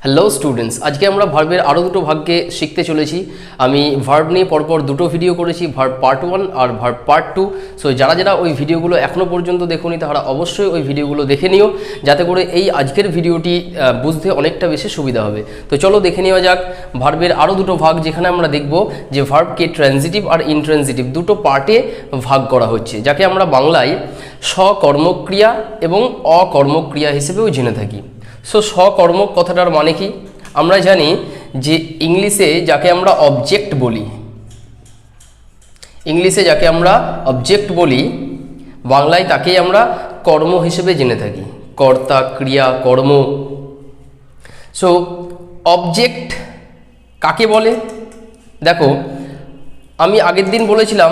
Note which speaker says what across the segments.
Speaker 1: Hello students, আজকে আমরা ভার্বের আরও দুটো ভাগকে শিখতে চলেছি। আমি ভার্ব নিয়ে পরপর দুটো ভিডিও করেছি, ভার্ব পার্ট 1 আর ভার্ব পার্ট 2। সো যারা যারা ওই ভিডিওগুলো এখনও পর্যন্ত দেখোনি তারা অবশ্যই ওই ভিডিওগুলো দেখে নিও, যাতে করে এই আজকের ভিডিওটি বুঝতে অনেকটা বেশি সুবিধা হবে। তো চলো দেখে নেওয়া যাক ভার্বের আরও দুটো ভাগ, যেখানে আমরা দেখব যে ভার্বকে ট্রানজিটিভ আর ইনট্রানজিটিভ দুটো পার্টে ভাগ করা হচ্ছে, যাকে আমরা বাংলায় সকর্মক্রিয়া এবং অকর্মক্রিয়া হিসেবেও জেনে থাকি। সো সকর্মক কথাটার মানে কি? আমরা জানি যে ইংলিশে যাকে আমরা অবজেক্ট বলি, বাংলায় তাকেই আমরা কর্ম হিসেবে জেনে থাকি, কর্তা, ক্রিয়া, কর্ম। সো অবজেক্ট কাকে বলে? দেখো, আমি আগের দিন বলেছিলাম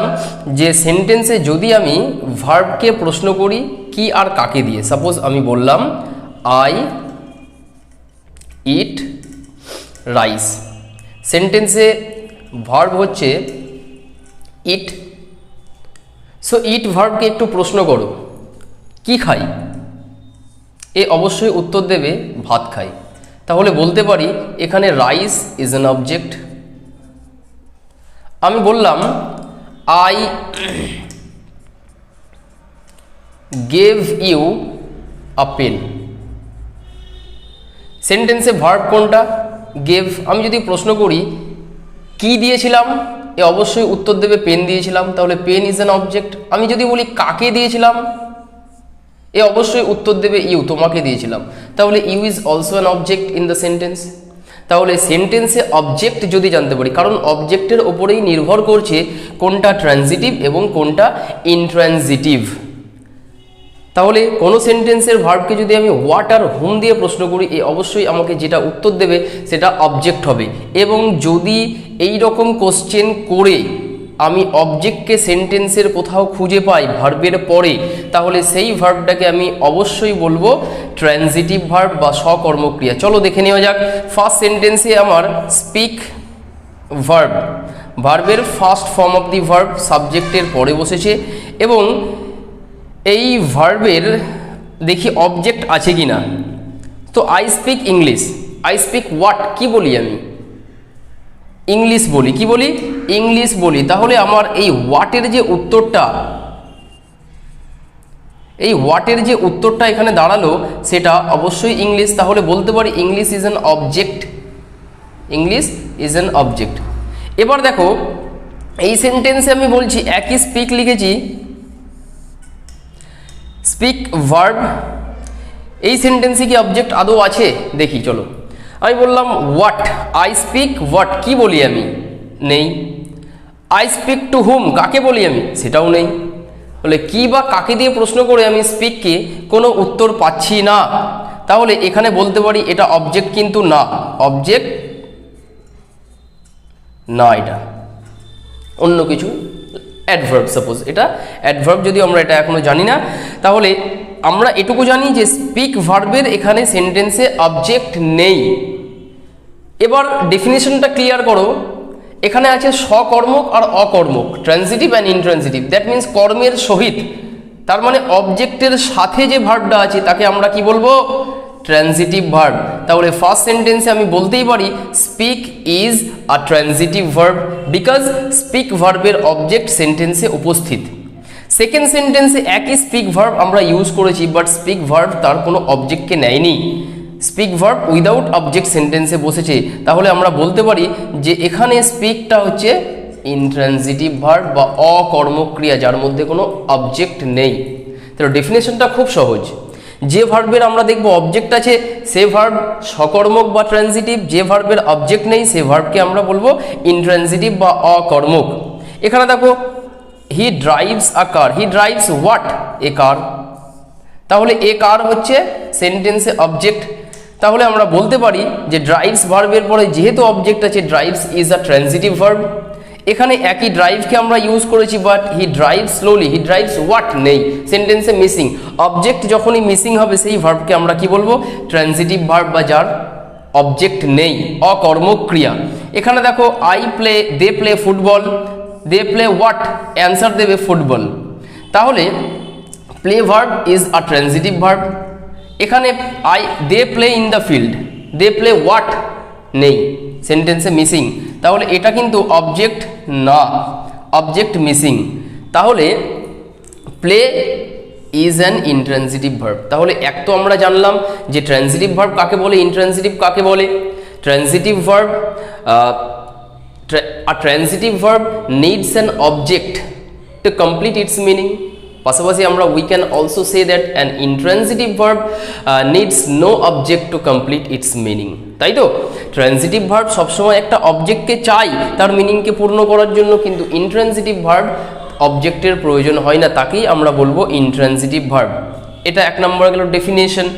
Speaker 1: যে সেন্টেন্সে যদি আমি ভার্বকে প্রশ্ন করি কি আর কাকে দিয়ে, সাপোজ আমি বললাম আই ইট রাইস, সেন্টেন্সে ভার্ব হচ্ছে ইট। সো ইট ভার্বকে একটু প্রশ্ন করো কি খাই, এ অবশ্যই উত্তর দেবে ভাত খাই। তাহলে বলতে পারি এখানে রাইস ইজ অ্যান অবজেক্ট। আমি বললাম I gave you a pen, সেন্টেন্সে ভার্ব কোনটা? গেভ। আমি যদি প্রশ্ন করি কি দিয়েছিলাম, এ অবশ্যই উত্তর দেবে পেন দিয়েছিলাম, তাহলে পেন ইজ অ্যান অবজেক্ট। আমি যদি বলি কাকে দিয়েছিলাম, এ অবশ্যই উত্তর দেবে ইউ, তোমাকে দিয়েছিলাম, তাহলে you is also an object in the sentence. তাহলে সেন্টেন্সে অবজেক্ট যদি জানতে পারি, কারণ অবজেক্টের ওপরেই নির্ভর করছে কোনটা ট্রানজিটিভ এবং কোনটা ইনট্রানজিটিভ। তাহলে কোনো সেন্টেন্সের ভার্বকে যদি আমি হোয়াট আর হোম দিয়ে প্রশ্ন করি, এ অবশ্যই আমাকে যেটা উত্তর দেবে সেটা অবজেক্ট হবে। এবং যদি এই রকম কোশ্চেন করে আমি অবজেক্টকে সেন্টেন্সের কোথাও খুঁজে পাই ভার্বের পরে, তাহলে সেই ভার্বটাকে আমি অবশ্যই বলবো ট্রানজিটিভ ভার্ব বা সকর্মক্রিয়া। চলো দেখে নেওয়া যাক। ফার্স্ট সেন্টেন্সে আমার স্পিক ভার্ব, ভার্বের first form of the verb সাবজেক্টের পরে বসেছে, এবং এই ভার্বের দেখি অবজেক্ট আছে কি না। তো I speak English, I speak what, কি বলি আমি? ইংলিশ বলি। কি বলি? ইংলিশ বলি। তাহলে আমার এই হোয়াটের যে উত্তরটা এখানে দাঁড়ালো সেটা অবশ্যই ইংলিশ। তাহলে বলতে পারি English is an object, English is an object. এবার দেখো, এই সেন্টেন্সে আমি বলছি একই স্পিক লিখেছি, স্পিক ভার্ব, এই সেন্টেন্সে কি অবজেক্ট আদৌ আছে? দেখি চলো। আমি বললাম হোয়াট, আই স্পিক হোয়াট, কি বলি আমি? নেই। আই স্পিক টু হুম, কাকে বলি আমি? সেটাও নেই। বলে কি বা কাকে দিয়ে প্রশ্ন করে আমি স্পিককে কোনো উত্তর পাচ্ছি না। তাহলে এখানে বলতে পারি এটা অবজেক্ট কিন্তু না, অবজেক্ট না, এটা অন্য কিছু, অ্যাডভার্ব। সাপোজ এটা অ্যাডভার্ব, যদিও আমরা এটা এখনো জানি না। তাহলে আমরা এটুকু জানি যে স্পিক ভার্বের এখানে সেন্টেন্সে অবজেক্ট নেই। এবার ডেফিনেশনটা ক্লিয়ার করো। এখানে আছে সকর্মক আর অকর্মক, transitive and intransitive. That means কর্মের সহিত, তার মানে অবজেক্টের সাথে যে ভার্বটা আছে তাকে আমরা কি বলবো? Transitive verb. তাহলে ফার্স্ট সেন্টেন্সে আমি বলতেই পারি speak is a transitive verb, because speak ভার্বের অবজেক্ট সেন্টেন্সে উপস্থিত। সেকেন্ড সেন্টেন্সে একই স্পিক ভার্ব আমরা ইউজ করেছি, বাট স্পিক ভার্ব তার কোনো অবজেক্টকে নেয়নি, স্পিক ভার্ব উইদাউট অবজেক্ট সেন্টেন্সে বসেছে। তাহলে আমরা বলতে পারি যে এখানে স্পিকটা হচ্ছে ইনট্রানজিটিভ ভার্ব বা অকর্মক্রিয়া, যার মধ্যে কোনো অবজেক্ট নেই। তাহলে ডেফিনেশনটা খুব সহজ। যে ভার্বের আমরা দেখব অবজেক্ট আছে সে ভার্ব সকর্মক বা ট্রানজিটিভ, যে ভার্বের অবজেক্ট নেই সে ভার্বকে আমরা বলবো ইনট্রানজিটিভ বা অকর্মক। এখানে দেখো he drives a car, he drives what? A car. তাহলে এ কার হচ্ছে সেন্টেন্সে অবজেক্ট। তাহলে আমরা বলতে পারি যে ড্রাইভস ভার্বের পরে যেহেতু অবজেক্ট আছে, drives is a transitive verb. এখানে একই ড্রাইভকে আমরা ইউজ করেছি, but he drives slowly, he drives what নেই, সেন্টেন্সে মিসিং। অবজেক্ট যখনই মিসিং হবে সেই ভার্বকে আমরা কি বলবো? ট্রানজিটিভ ভার্ব বা যার অবজেক্ট নেই, অকর্মক্রিয়া। এখানে দেখো I play, they play football, they play what? Answer দেবে ফুটবল। তাহলে play verb is a transitive verb. এখানে they play in the field, they play what, নেই, সেন্টেন্সে মিসিং, তাহলে এটা কিন্তু অবজেক্ট না, অবজেক্ট মিসিং। তাহলে play is an intransitive verb. তাহলে এক তো আমরা জানলাম যে ট্রানজিটিভ ভার্ব কাকে বলে, ইন্ট্রানজিটিভ কাকে বলে। Transitive verb, a transitive verb needs an object to complete its meaning. পাশাপাশি আমরা we can also say that an intransitive verb needs no object to complete its meaning. তাই তো ট্রানজিটিভ ভার্ব সবসময় একটা অবজেক্টকে চাই তার মিনিংকে পূর্ণ করার জন্য, কিন্তু ইন্ট্রানজিটিভ ভার্ব অবজেক্টের প্রয়োজন হয় না, তাকেই আমরা বলবো ইন্ট্রানজিটিভ ভার্ব। এটা এক নম্বর গেল ডেফিনেশন।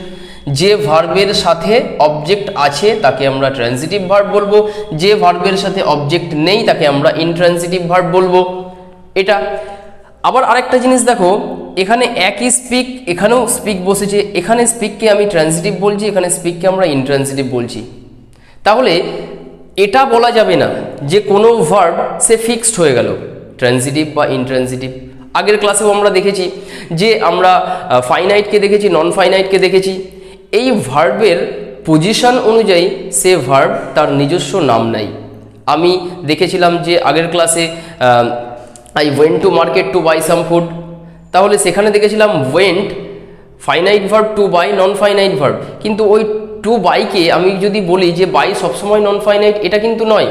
Speaker 1: যে ভার্বের সাথে অবজেক্ট আছে তাকে আমরা ট্রানজিটিভ ভার্ব বলবো, যে ভার্বের সাথে অবজেক্ট নেই তাকে আমরা ইনট্রানজিটিভ ভার্ব বলবো। এটা আবার আরেকটা জিনিস দেখো, এখানে একই স্পিক, এখানেও স্পিক বসেছে, এখানে স্পিককে আমি ট্রানজিটিভ বলছি, এখানে স্পিককে আমরা ইনট্রানজিটিভ বলছি। তাহলে এটা বলা যাবে না যে কোনো ভার্ব সে ফিক্সড হয়ে গেল ট্রানজিটিভ বা ইনট্রানজিটিভ। আগের ক্লাসেও আমরা দেখেছি যে আমরা ফাইনাইটকে দেখেছি, নন ফাইনাইটকে দেখেছি। এই ভার্বের পজিশন অনুযায়ী সে ভার্ব তার নিজস্ব নাম নাই। আমি দেখেছিলাম যে আগের ক্লাসে I went to market to buy some food, তাহলে সেখানে দেখেছিলাম went finite verb, to buy non finite verb. কিন্তু ওই টু বাইকে আমি যদি বলি যে বাই সবসময় নন ফাইনাইট, এটা কিন্তু নয়।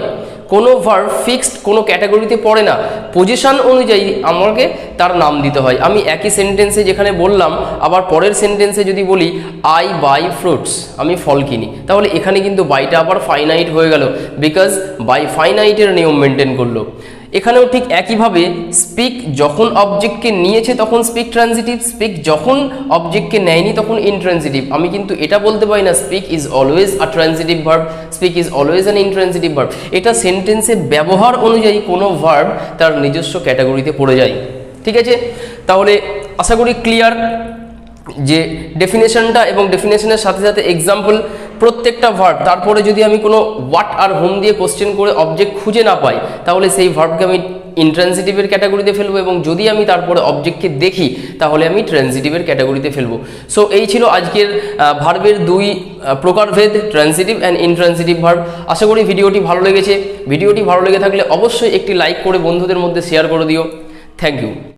Speaker 1: কোনো ভার্ব ফিক্সড কোনো ক্যাটাগরিতে পড়ে না, পজিশন অনুযায়ী আমাকে তার নাম দিতে হয়। আমি একই সেন্টেন্সে যেখানে বললাম, আবার পরের সেন্টেন্সে যদি বলি আই বাই ফ্রুটস, আমি ফল কিনি, তাহলে এখানে কিন্তু বাইটা আবার ফাইনাইট হয়ে গেল, বিকজ বাই ফাইনাইটের নিয়ম মেনটেন করলো। এখানেও ঠিক একইভাবে স্পিক যখন অবজেক্টকে নিয়েছে তখন স্পিক ট্রানজিটিভ, স্পিক যখন অবজেক্টকে নেয়নি তখন ইনট্রানজিটিভ। আমি কিন্তু এটা বলতে পারি না speak is always a transitive verb, speak is always an intransitive verb. এটা সেন্টেন্সে ব্যবহার অনুযায়ী কোনো ভার্ব তার নিজস্ব ক্যাটাগরিতে পড়ে যায়। ঠিক আছে, তাহলে আশা করি ক্লিয়ার যে ডেফিনেশনটা এবং ডেফিনেশনের সাথে সাথে এক্সাম্পল প্রত্যেকটা ভার্ব। তারপরে যদি আমি কোনো হোয়াট আর হোম দিয়ে কোশ্চেন করে অবজেক্ট খুঁজে না পাই, তাহলে সেই ভার্বকে আমি ইনট্রানজিটিভের ক্যাটাগরিতে ফেলবো, এবং যদি আমি তারপরে অবজেক্টকে দেখি তাহলে আমি ট্রানজিটিভের ক্যাটাগরিতে ফেলবো। সো এই ছিল আজকের ভার্বের দুই প্রকারভেদ, ট্রানজিটিভ অ্যান্ড ইনট্রানজিটিভ ভার্ব। আশা করি ভিডিওটি ভালো লেগেছে। ভিডিওটি ভালো লেগে থাকলে অবশ্যই একটি লাইক করে বন্ধুদের মধ্যে শেয়ার করে দিও। Thank you.